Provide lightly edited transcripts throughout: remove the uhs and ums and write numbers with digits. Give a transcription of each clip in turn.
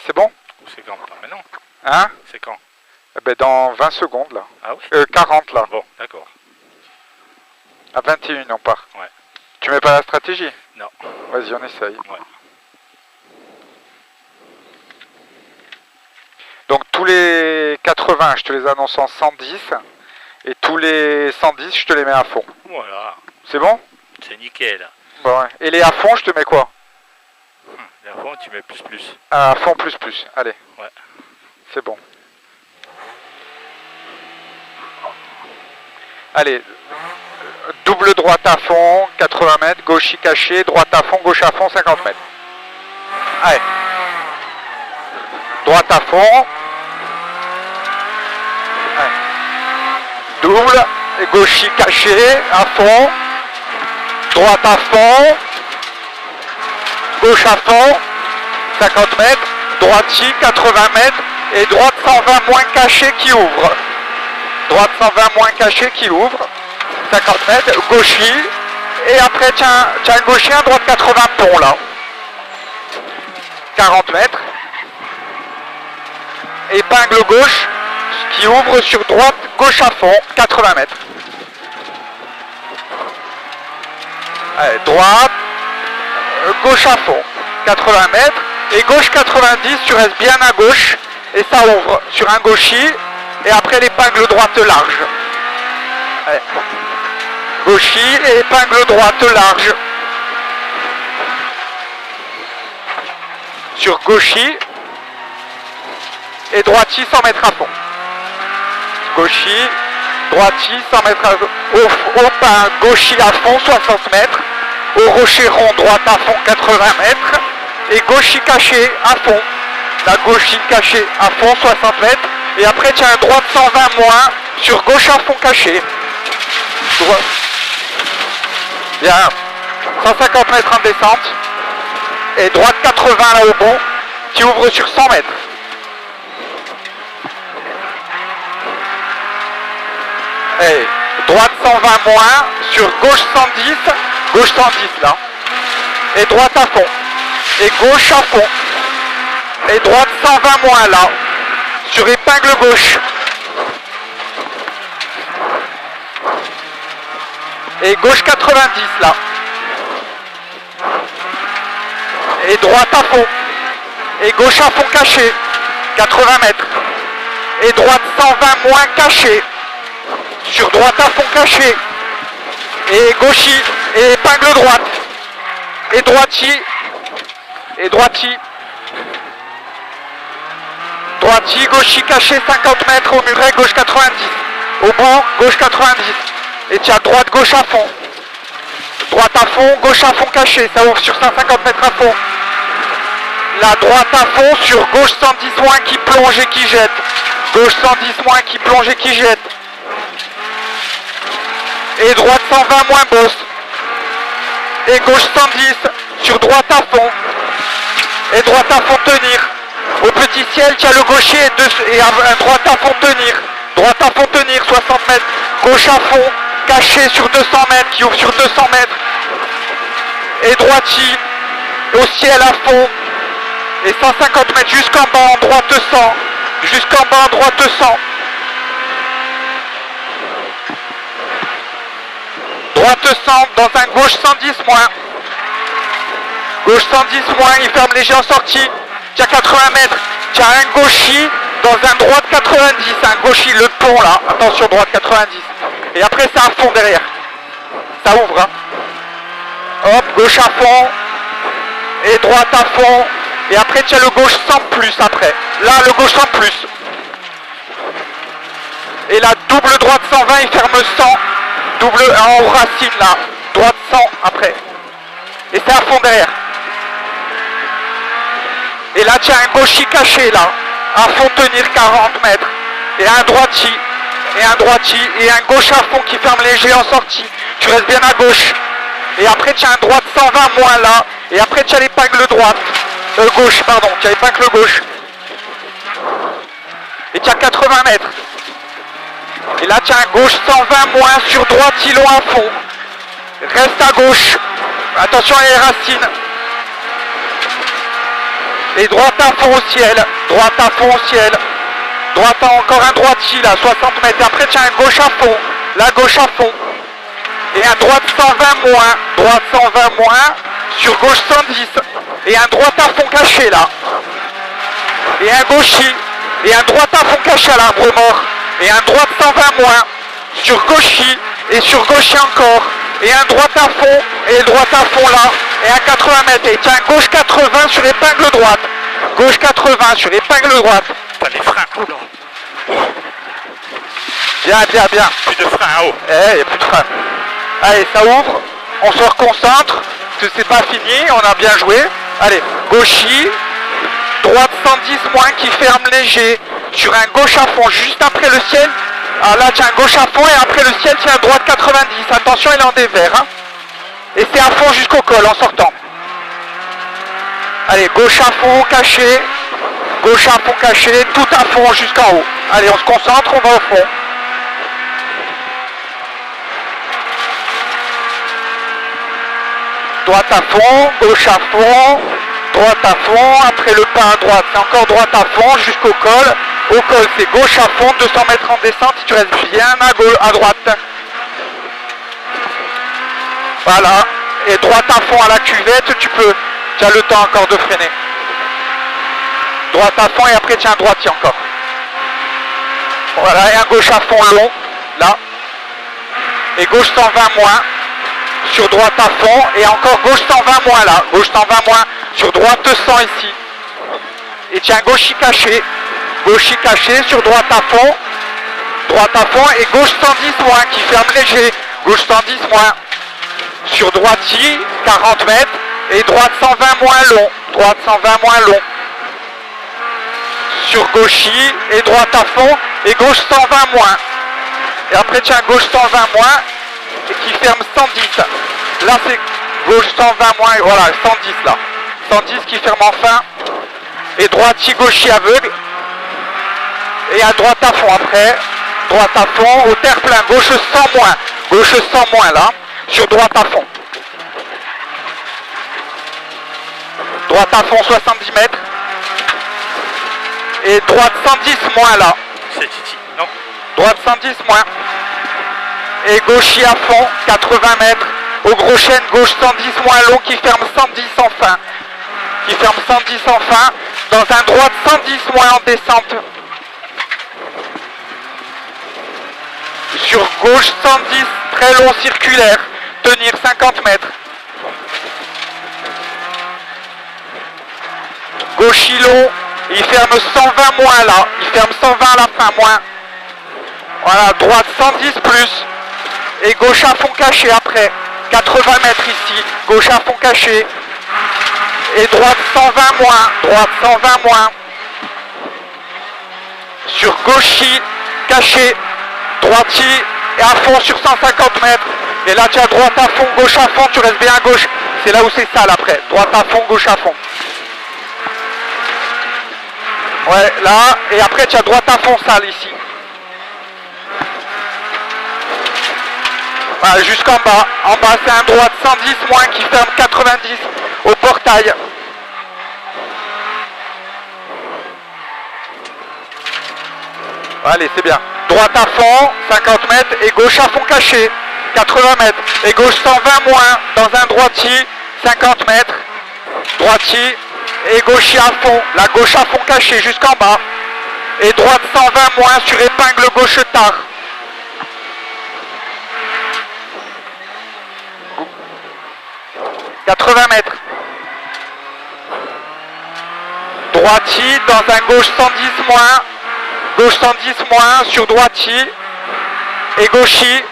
C'est bon? C'est quand? Pas maintenant. Hein? C'est quand? Eh ben dans 20 secondes là. Ah oui? 40 là. Bon, d'accord. À 21 on part. Ouais. Tu mets pas la stratégie? Non. Vas-y, on essaye. Ouais. Donc tous les 80, je te les annonce en 110. Et tous les 110, je te les mets à fond. Voilà. C'est bon? C'est nickel. Bon, ouais. Et les à fond, je te mets quoi? Et à fond, tu mets plus. À fond plus. Allez. Ouais. C'est bon. Allez. Double droite à fond, 80 mètres, gauche caché, droite à fond, gauche à fond, 50 mètres. Allez. Droite à fond. Allez. Double, et gauche caché, à fond. Droite à fond. Gauche à fond, 50 mètres. Droite 80 mètres. Et droite 120 moins caché qui ouvre. Droite 120 moins caché qui ouvre. 50 mètres, gauchy, et après tiens un gauchy, un droite 80 pont là. 40 mètres. Épingle gauche, qui ouvre sur droite, gauche à fond, 80 mètres. Allez, droite, gauche à fond, 80 mètres, et gauche 90, tu restes bien à gauche, et ça ouvre sur un gauchy, et après l'épingle droite large. Allez. Gauchy et épingle droite large. Sur gauchy et droiti 100 mètres à fond. Gauchy, droiti 100 mètres à fond. Au pain, gauchy à fond 60 mètres. Au rocher rond, droite à fond 80 mètres. Et gauchy caché à fond. La gauchy cachée à fond 60 mètres. Et après tu as un droite 120 moins sur gauche à fond caché. Droite. Bien, 150 mètres en descente, et droite 80 là au bout, qui ouvre sur 100 mètres. Et droite 120 moins, sur gauche 110 là, et droite à fond, et gauche à fond, et droite 120 moins là, sur épingle gauche. Et gauche 90 là. Et droite à fond. Et gauche à fond caché. 80 mètres. Et droite 120 moins caché. Sur droite à fond caché. Et gauchy. Et épingle droite. Et droiti. Et droiti. Droiti, gauchy caché 50 mètres au muret, gauche 90. Au bout, gauche 90. Et tu as droite, gauche à fond. Droite à fond, gauche à fond caché. Ça ouvre sur 150 mètres à fond. La droite à fond sur gauche 110 moins qui plonge et qui jette. Gauche 110 moins qui plonge et qui jette. Et droite 120 moins bosse. Et gauche 110 sur droite à fond. Et droite à fond tenir. Au petit ciel, tu as le gaucher et un droite à fond tenir. Droite à fond tenir, 60 mètres. Gauche à fond. Caché sur 200 mètres, qui ouvre sur 200 mètres. Et droiti, au ciel à fond. Et 150 mètres jusqu'en bas en droite 100. Jusqu'en bas en droite 100. Droite 100 dans un gauche 110 moins. Gauche 110 moins, il ferme léger en sortie. Tu as 80 mètres. Tu as un gauchy dans un droite 90. Un gauchy, le pont là. Attention, droite 90. Et après c'est à fond derrière. Ça ouvre. Hein. Hop, gauche à fond. Et droite à fond. Et après tu as le gauche 100 plus après. Là le gauche 100 plus. Et la double droite 120, il ferme 100. Double en racine là. Droite 100 après. Et c'est à fond derrière. Et là tu as un gauchy caché là. À fond tenir 40 mètres. Et un droiti. Et un droiti et un gauche à fond qui ferme léger en sortie. Tu restes bien à gauche. Et après tu as un droite 120 moins là. Et après tu as l'épingle droite. Gauche, pardon, tu as l'épingle gauche. Et tu as 80 mètres. Et là tu as un gauche 120 moins sur droite îlot à fond. Reste à gauche. Attention à les racines. Et droite à fond au ciel. Droite à fond au ciel. Droite à encore un droitier là, 60 mètres. Et après tiens un gauche à fond. La gauche à fond. Et un droite 120 moins. Droite 120 moins. Sur gauche 110. Et un droite à fond caché là. Et un gauchis. Et un droite à fond caché à l'arbre mort. Et un droite 120 moins. Sur gauchis. Et sur gauchis encore. Et un droite à fond. Et droite à fond là. Et un 80 mètres. Et tiens gauche 80 sur épingle droite. Gauche 80 sur épingle droite. Pas les freins, oh non. Bien, bien, bien. Plus de freins en haut. Eh, il n'y a plus de frein. Allez, ça ouvre. On se reconcentre. Parce que c'est pas fini. On a bien joué. Allez, gauchis. Droite 110 moins qui ferme léger. Sur un gauche à fond. Juste après le ciel. Ah là, tiens, gauche à fond. Et après le ciel, tiens, droite 90. Attention, il est en dévers. Hein. Et c'est à fond jusqu'au col en sortant. Allez, gauche à fond, caché. Gauche à fond, caché. Tout à fond jusqu'en haut. Allez, on se concentre, on va au fond. Droite à fond, gauche à fond, droite à fond, après le pas à droite, c'est encore droite à fond jusqu'au col. Au col, c'est gauche à fond, 200 mètres en descente, si tu restes bien à droite. Voilà, et droite à fond à la cuvette, tu as le temps encore de freiner. Droite à fond et après tiens droitier encore. Voilà, et un gauche à fond long, là. Et gauche 120 moins. Sur droite à fond et encore gauche 120 moins là, gauche 120 moins, sur droite 200 ici. Et tiens, gauche caché sur droite à fond et gauche 110 moins qui ferme léger, gauche 110 moins. Sur droitier 40 mètres et droite 120 moins long, droite 120 moins long. Sur gauchis et droite à fond et gauche 120 moins. Et après tiens, gauche 120 moins. Et qui ferme 110. Là c'est gauche 120 moins, et voilà 110 là. 110 qui ferme enfin. Et droitier gauchis aveugle. Et à droite à fond après. Droite à fond, au terre-plein, gauche 100 moins. Gauche 100 moins là. Sur droite à fond. Droite à fond 70 mètres. Et droite 110 moins là. C'est Titi, non? Droite 110 moins. Et gauchis à fond, 80 mètres. Au gros chêne, gauche 110 moins long qui ferme 110 en fin. Qui ferme 110 en fin. Dans un droite 110 moins en descente. Sur gauche 110, très long circulaire. Tenir 50 mètres. Gauchis long, il ferme 120 moins là. Il ferme 120 à la fin moins. Voilà, droite 110 plus. Et gauche à fond caché après, 80 mètres ici, gauche à fond caché. Et droite 120 moins, droite 120 moins. Sur gauchis, caché, droitier et à fond sur 150 mètres. Et là tu as droite à fond, gauche à fond, tu restes bien à gauche. C'est là où c'est sale après, droite à fond, gauche à fond. Ouais, là, et après tu as droite à fond sale ici. Voilà, jusqu'en bas. En bas, c'est un droite 110 moins qui ferme 90 au portail. Allez, c'est bien. Droite à fond, 50 mètres et gauche à fond caché, 80 mètres. Et gauche 120 moins dans un droitier, 50 mètres. Droitier et gauchier à fond. La gauche à fond caché jusqu'en bas. Et droite 120 moins sur épingle gauche tard. « 80 mètres. Droitier dans un gauche 110 moins. Gauche 110 moins sur droitier. Et gauchis.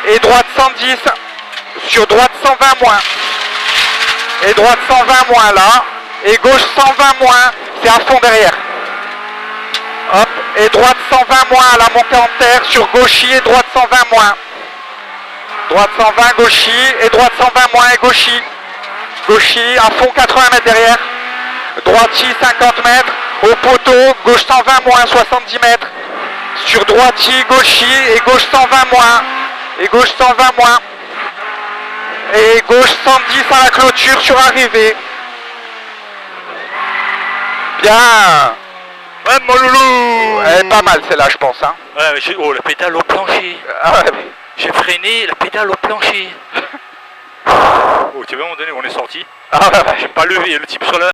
Et droite 110 sur droite 120 moins. Et droite 120 moins là. Et gauche 120 moins. C'est à fond derrière. Hop. Et droite 120 moins à la montée en terre sur gauchis et droite 120 moins. Droite 120, gauchis, et droite 120 moins et gauchis. Gauchis, à fond 80 mètres derrière. Droitier 50 mètres. Au poteau, gauche 120 moins 70 mètres. Sur droitier, gauchis et gauche 120 moins. Et gauche 120 moins. Et gauche 110 à la clôture sur arrivée. Bien. Ouais, mon loulou. Elle est pas mal celle-là, je pense. Hein. Ouais, mais oh, la pédale au plancher. Ah ouais, mais- J'ai freiné, la pédale au plancher. Oh, tu vois, à un moment donné, on est sorti. ah ouais, ouais. J'ai pas levé le type sur la...